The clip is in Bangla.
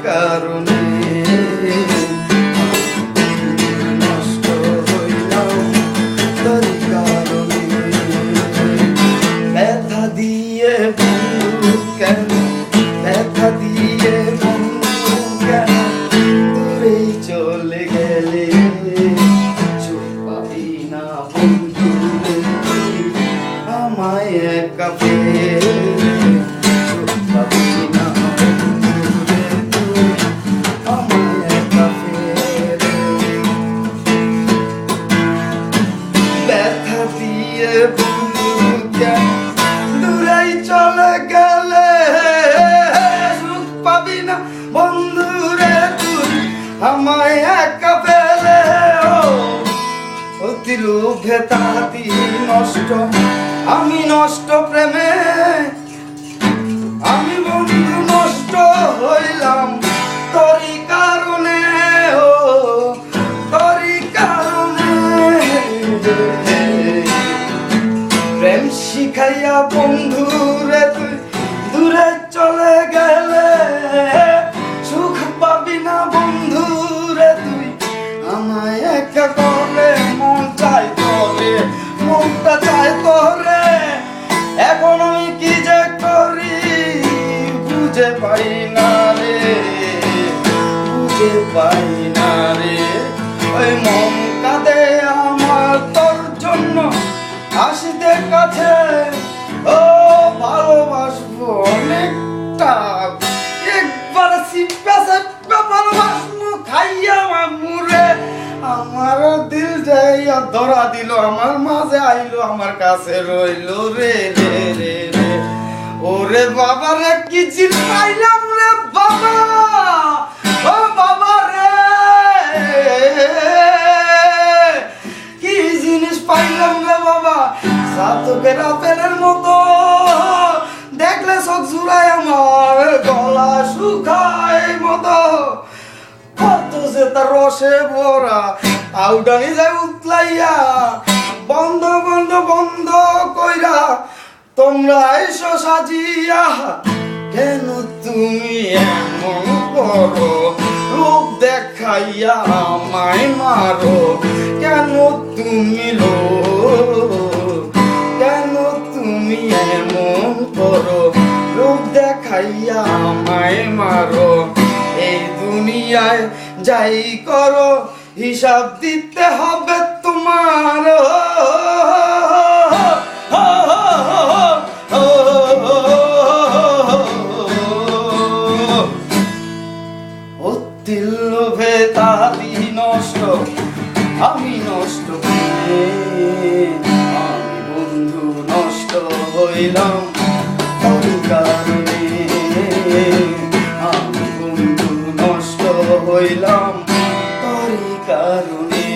কারণে নষ্ট হইলাম তোরই কারণে। ব্যথা দিয়ে বন্ধু কেন, ব্যথা দিয়ে বন্ধু কেন দূরেই চলে গেলে। চোখ পাবি না বন্ধু আমায় একা পেলে। চোখ পাবি না বন্ধু আমায় একা পেলে। ব্যথা দিয়ে বন্ধু কেন দূরেই চলে গেলে। সুখ পাবি না বন্ধু রে তুই আমায় একা পেলে। অতি লোভে তাহাতি নষ্ট আমি নষ্ট প্রেমে। আমি বন্ধু নষ্ট হইলাম তোরই কারণে। ও তোরই কারণে প্রেম শিখাইয়া বন্ধু রে তুই দূরে চলে গেলে। সুখ পাবি না বন্ধু রে তুই আমায় একা করে। মন চাই তোরে, মনটা চাই তোরে, এখন আমি কি যে করি বুঝে পাই না রে, বুঝে পাই না রে। ওই মন কাঁদে আমার তোর জন্য আসিতে কাছে। ও ভালোবাসবো অনেকটা, একবার সিপা সিপা ভালোবাসবো খাইয়া মামুরে। আমার দিল যাইয়া ধরা দিল, আমার মাঝে আইলো, আমার কাছে রইলো রে রে রে রে। ওরে বাবা রে কি জিনিস পাইলাম রে বাবা, ও বাবা রে কি জিনিস পাইলাম রে বাবা। সাতকের আপেলের মতো দেখলে চোখ জুড়ায় আমার, গলা শুকায় মতো কত যে তার রসে ভরা। আউডানি যায় উতলাইয়া বন্ধ বন্ধ বন্ধ কইরা তোমরা এসো সাজিয়া। কেন তুমি এমন করো, রূপ দেখাইয়া আমায় মারো। কেন তুমি লো, কেন তুমি এমন করো, রূপ দেখাইয়া আমায় মারো। এই দুনিয়ায় যাই করো হিসাব দিতে হবে তোমার। অতি লোভে তাহাতি নষ্ট আমি নষ্ট হয়ে। আমি বন্ধু নষ্ট হইলাম তোরই কারণে। আমি বন্ধু নষ্ট হইলাম তোরই কারণে।